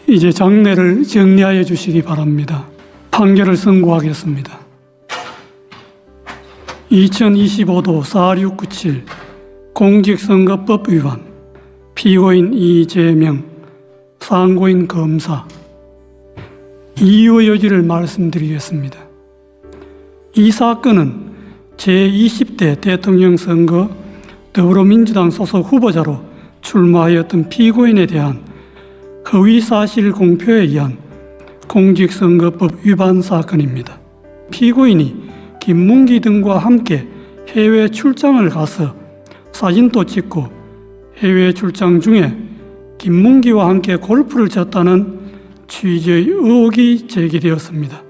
이제 장례를 정리하여 주시기 바랍니다. 판결을 선고하겠습니다. 2025도 4697 공직선거법 위반, 피고인 이재명, 상고인 검사. 이유의 여지를 말씀드리겠습니다. 이 사건은 제20대 대통령 선거 더불어민주당 소속 후보자로 출마하였던 피고인에 대한 허위사실 공표에 의한 공직선거법 위반 사건입니다. 피고인이 김문기 등과 함께 해외 출장을 가서 사진도 찍고 해외 출장 중에 김문기와 함께 골프를 쳤다는 취지의 의혹이 제기되었습니다.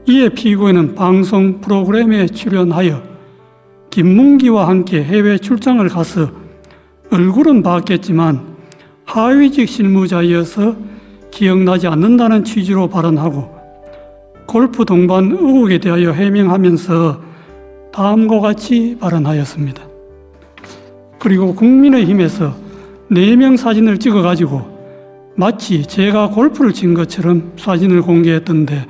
이에 피고인은 방송 프로그램에 출연하여 김문기와 함께 해외 출장을 가서 얼굴은 봤겠지만 하위직 실무자이어서 기억나지 않는다는 취지로 발언하고 골프 동반 의혹에 대하여 해명하면서 다음과 같이 발언하였습니다. 그리고 국민의힘에서 4명 사진을 찍어가지고 마치 제가 골프를 친 것처럼 사진을 공개했던데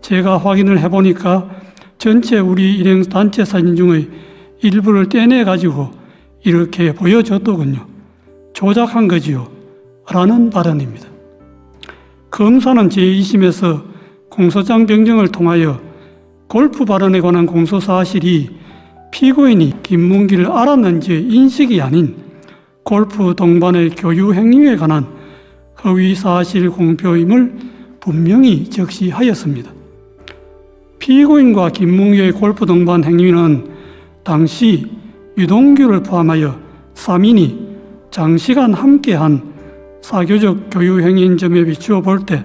제가 확인을 해보니까 전체 우리 일행 단체 사진 중의 일부를 떼내가지고 이렇게 보여줬더군요. 조작한 거지요. 라는 발언입니다. 검사는 제2심에서 공소장 변경을 통하여 골프 발언에 관한 공소사실이 피고인이 김문기를 알았는지 인식이 아닌 골프 동반의 교유 행위에 관한 허위사실 공표임을 분명히 적시하였습니다. 피고인과 김문기의 골프 동반 행위는 당시 유동규를 포함하여 3인이 장시간 함께한 사교적 교유 행위인 점에 비추어 볼 때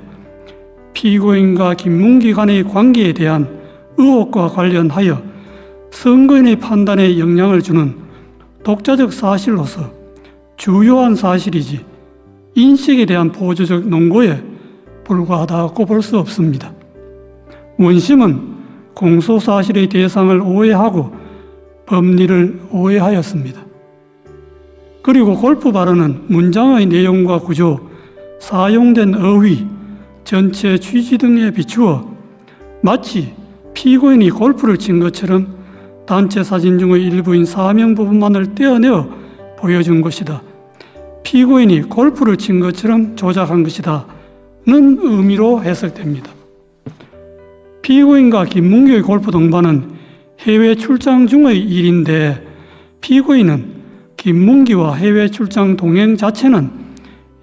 피고인과 김문기 간의 관계에 대한 의혹과 관련하여 선거인의 판단에 영향을 주는 독자적 사실로서 주요한 사실이지 인식에 대한 보조적 논거에 불과하다고 볼 수 없습니다. 원심은 공소사실의 대상을 오해하고 법리를 오해하였습니다. 그리고 골프 발언은 문장의 내용과 구조, 사용된 어휘, 전체 취지 등에 비추어 마치 피고인이 골프를 친 것처럼 단체 사진 중의 일부인 사명 부분만을 떼어내어 보여준 것이다. 피고인이 골프를 친 것처럼 조작한 것이다. 는 의미로 해석됩니다. 피고인과 김문기의 골프 동반은 해외 출장 중의 일인데 피고인은 김문기와 해외 출장 동행 자체는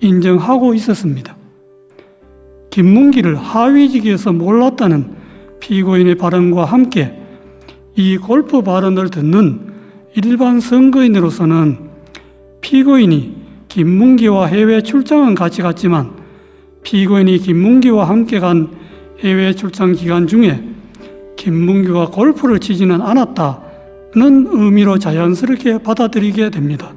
인정하고 있었습니다. 김문기를 하위직에서 몰랐다는 피고인의 발언과 함께 이 골프 발언을 듣는 일반 선거인으로서는 피고인이 김문기와 해외 출장은 같이 갔지만 피고인이 김문기와 함께 간 해외 출장 기간 중에 김문기가 골프를 치지는 않았다는 의미로 자연스럽게 받아들이게 됩니다.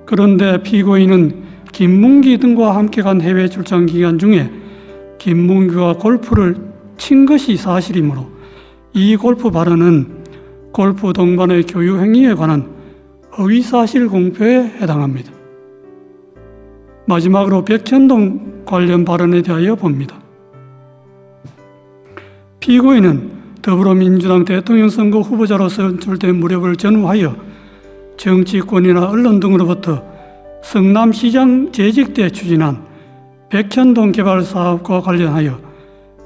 그런데 피고인은 김문기 등과 함께 간 해외 출장 기간 중에 김문기가 골프를 친 것이 사실이므로 이 골프 발언은 골프 동반의 교유 행위에 관한 허위사실 공표에 해당합니다. 마지막으로 백현동 관련 발언에 대하여 봅니다. 피고인은 더불어민주당 대통령 선거 후보자로서 선출된 무렵을 전후하여 정치권이나 언론 등으로부터 성남시장 재직 때 추진한 백현동 개발 사업과 관련하여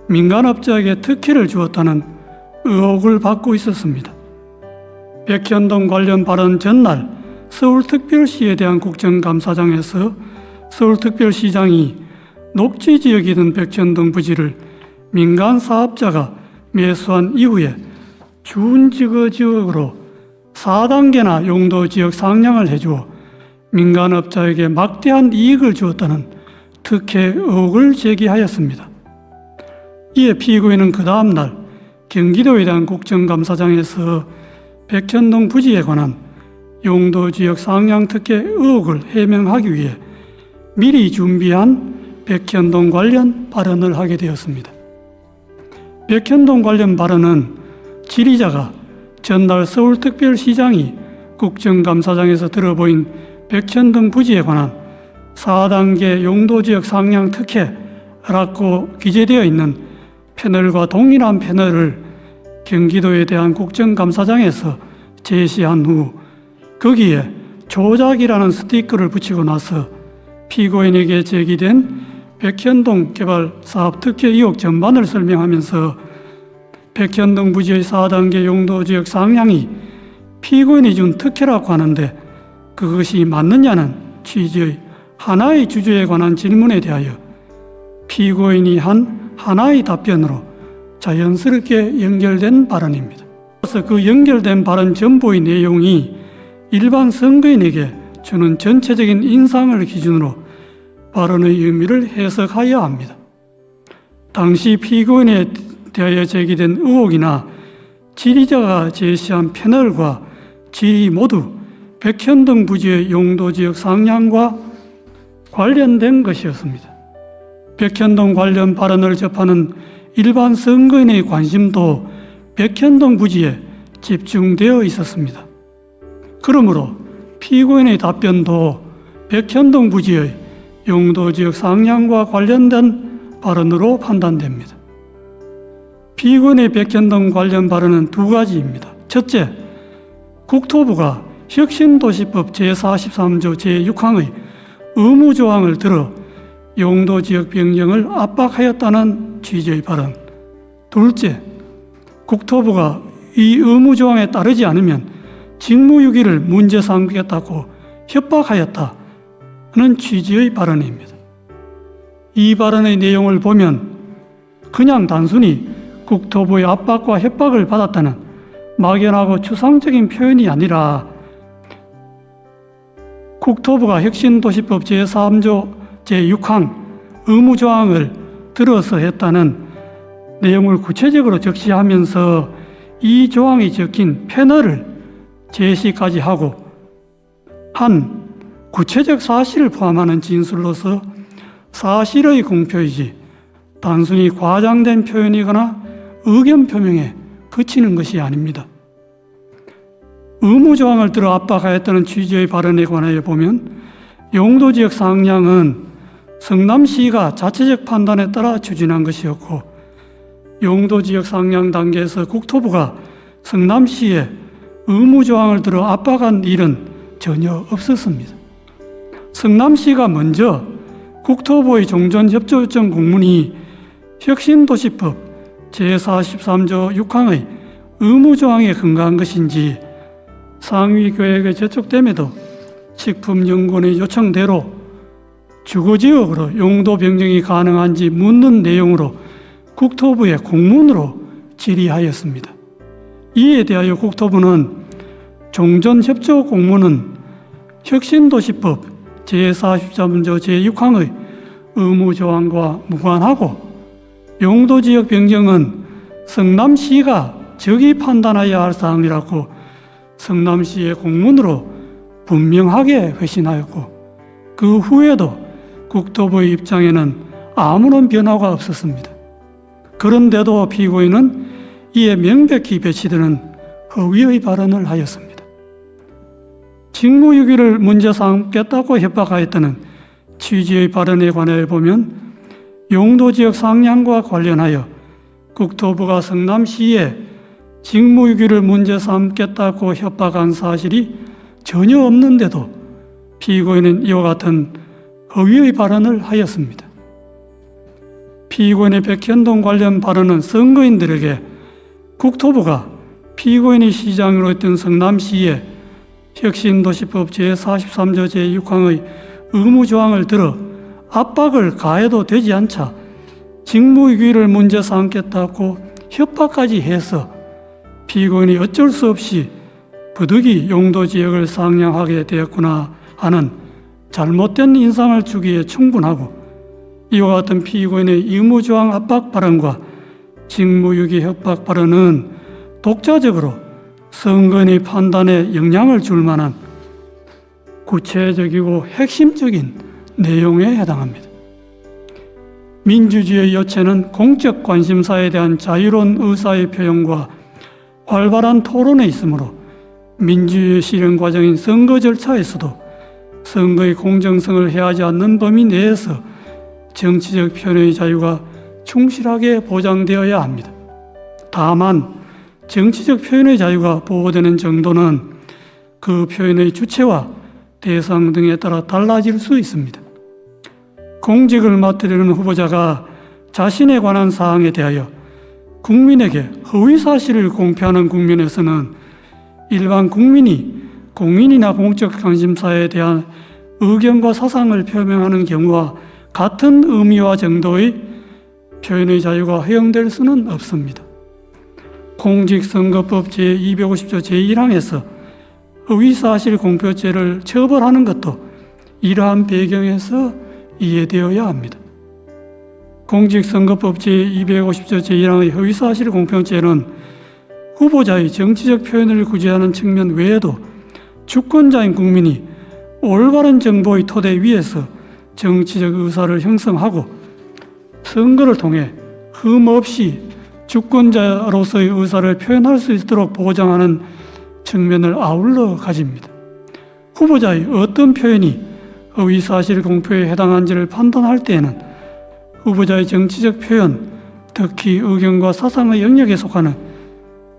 민간업자에게 특혜를 주었다는 의혹을 받고 있었습니다. 백현동 관련 발언 전날 서울특별시에 대한 국정감사장에서 서울특별시장이 녹지지역이던 백현동 부지를 민간 사업자가 매수한 이후에 준지거지역으로 4단계나 용도지역 상향을 해주어 민간업자에게 막대한 이익을 주었다는 특혜 의혹을 제기하였습니다. 이에 피고인은 그 다음날 경기도에 대한 국정감사장에서 백현동 부지에 관한 용도지역 상향 특혜 의혹을 해명하기 위해 미리 준비한 백현동 관련 발언을 하게 되었습니다. 백현동 관련 발언은 질의자가 전날 서울특별시장이 국정감사장에서 들어보인 백현동 부지에 관한 4단계 용도지역 상향 특혜라고 기재되어 있는 패널과 동일한 패널을 경기도에 대한 국정감사장에서 제시한 후 거기에 조작이라는 스티커를 붙이고 나서 피고인에게 제기된 백현동 개발 사업 특혜 의혹 전반을 설명하면서 백현동 부지의 4단계 용도지역 상향이 피고인이 준 특혜라고 하는데 그것이 맞느냐는 취지의 하나의 주제에 관한 질문에 대하여 피고인이 한 하나의 답변으로 자연스럽게 연결된 발언입니다. 그래서 그 연결된 발언 전부의 내용이 일반 선거인에게 주는 전체적인 인상을 기준으로 발언의 의미를 해석하여야 합니다. 당시 피고인에 대하여 제기된 의혹이나 질의자가 제시한 패널과 질의 모두 백현동 부지의 용도지역 상향과 관련된 것이었습니다. 백현동 관련 발언을 접하는 일반 선거인의 관심도 백현동 부지에 집중되어 있었습니다. 그러므로 피고인의 답변도 백현동 부지의 용도지역 상향과 관련된 발언으로 판단됩니다. 피고인의 백현동 관련 발언은 두 가지입니다. 첫째, 국토부가 혁신도시법 제43조 제6항의 의무조항을 들어 용도지역 변경을 압박하였다는 취지의 발언. 둘째, 국토부가 이 의무조항에 따르지 않으면 직무유기를 문제 삼겠다고 협박하였다는 취지의 발언입니다. 이 발언의 내용을 보면 그냥 단순히 국토부의 압박과 협박을 받았다는 막연하고 추상적인 표현이 아니라 국토부가 혁신도시법 제3조 제6항 의무조항을 들어서 했다는 내용을 구체적으로 적시하면서 이 조항이 적힌 패널을 제시까지 하고 한 구체적 사실을 포함하는 진술로서 사실의 공표이지 단순히 과장된 표현이거나 의견 표명에 그치는 것이 아닙니다. 의무조항을 들어 압박하였다는 취지의 발언에 관하여 보면 용도지역 상향은 성남시가 자체적 판단에 따라 추진한 것이었고 용도지역 상향 단계에서 국토부가 성남시에 의무조항을 들어 압박한 일은 전혀 없었습니다. 성남시가 먼저 국토부의 종전협조 요청 공문이 혁신도시법 제43조 6항의 의무조항에 근거한 것인지 상위계획에 제촉됨에도 식품연구원의 요청대로 주거지역으로 용도 변경이 가능한지 묻는 내용으로 국토부에 공문으로 질의하였습니다. 이에 대하여 국토부는 종전협조 공문은 혁신도시법 제43조 제6항의 의무조항과 무관하고 용도지역 변경은 성남시가 적이 판단하여야 할 사항이라고 성남시의 공문으로 분명하게 회신하였고 그 후에도 국토부의 입장에는 아무런 변화가 없었습니다. 그런데도 피고인은 이에 명백히 배치되는 허위의 발언을 하였습니다. 직무유기를 문제 삼겠다고 협박하였다는 취지의 발언에 관하여 보면 용도지역 상향과 관련하여 국토부가 성남시에 직무유기를 문제 삼겠다고 협박한 사실이 전혀 없는데도 피고인은 이와 같은 허위의 발언을 하였습니다. 피고인의 백현동 관련 발언은 선거인들에게 국토부가 피고인이 시장으로 했던 성남시에 혁신도시법 제43조 제6항의 의무조항을 들어 압박을 가해도 되지 않자 직무유기를 문제 삼겠다고 협박까지 해서 피고인이 어쩔 수 없이 부득이 용도지역을 상향하게 되었구나 하는 잘못된 인상을 주기에 충분하고 이와 같은 피고인의 의무조항 압박 발언과 직무유기 협박 발언은 독자적으로 선거인의 판단에 영향을 줄 만한 구체적이고 핵심적인 내용에 해당합니다. 민주주의의 요체는 공적 관심사에 대한 자유로운 의사의 표현과 활발한 토론에 있으므로 민주주의 실현 과정인 선거 절차에서도 선거의 공정성을 해하지 않는 범위 내에서 정치적 표현의 자유가 충실하게 보장되어야 합니다. 다만 정치적 표현의 자유가 보호되는 정도는 그 표현의 주체와 대상 등에 따라 달라질 수 있습니다. 공직을 맡으려는 후보자가 자신에 관한 사항에 대하여 국민에게 허위 사실을 공표하는 국면에서는 일반 국민이 공인이나 공적 관심사에 대한 의견과 사상을 표명하는 경우와 같은 의미와 정도의 표현의 자유가 허용될 수는 없습니다. 공직선거법 제250조 제1항에서 허위사실 공표죄를 처벌하는 것도 이러한 배경에서 이해되어야 합니다. 공직선거법 제250조 제1항의 허위사실 공표죄는 후보자의 정치적 표현을 구제하는 측면 외에도 주권자인 국민이 올바른 정보의 토대 위에서 정치적 의사를 형성하고 선거를 통해 흠없이 주권자로서의 의사를 표현할 수 있도록 보장하는 측면을 아울러 가집니다. 후보자의 어떤 표현이 허위사실 공표에 해당한지를 판단할 때에는 후보자의 정치적 표현, 특히 의견과 사상의 영역에 속하는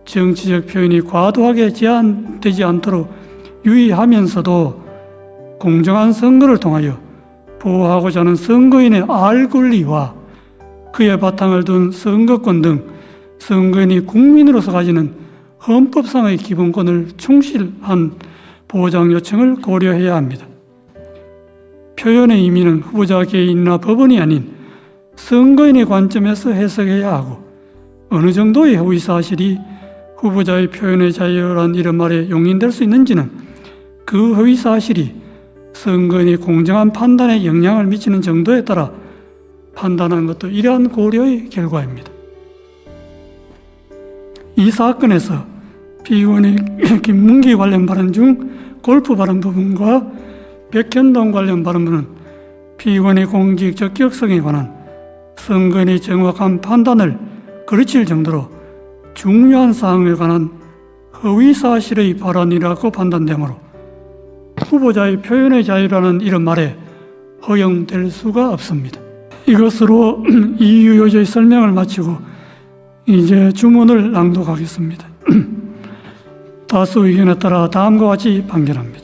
정치적 표현이 과도하게 제한되지 않도록 유의하면서도 공정한 선거를 통하여 보호하고자 하는 선거인의 알 권리와 그의 바탕을 둔 선거권 등 선거인이 국민으로서 가지는 헌법상의 기본권을 충실한 보장 요청을 고려해야 합니다. 표현의 의미는 후보자 개인이나 법원이 아닌 선거인의 관점에서 해석해야 하고 어느 정도의 허위사실이 후보자의 표현의 자유란 이런 말에 용인될 수 있는지는 그 허위사실이 선거인의 공정한 판단에 영향을 미치는 정도에 따라 판단하는 것도 이러한 고려의 결과입니다. 이 사건에서 피의원의 김문기 관련 발언 중 골프 발언 부분과 백현동 관련 발언은 피의원의 공직 적격성에 관한 선거인의 정확한 판단을 거르칠 정도로 중요한 사항에 관한 허위사실의 발언이라고 판단되므로 후보자의 표현의 자유라는 이런 말에 허용될 수가 없습니다. 이것으로 이유요지의 설명을 마치고 이제 주문을 낭독하겠습니다. 다수 의견에 따라 다음과 같이 판결합니다.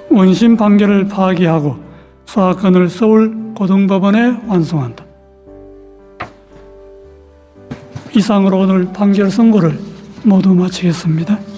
원심 판결을 파기하고 사건을 서울고등법원에 환송한다. 이상으로 오늘 판결 선고를 모두 마치겠습니다.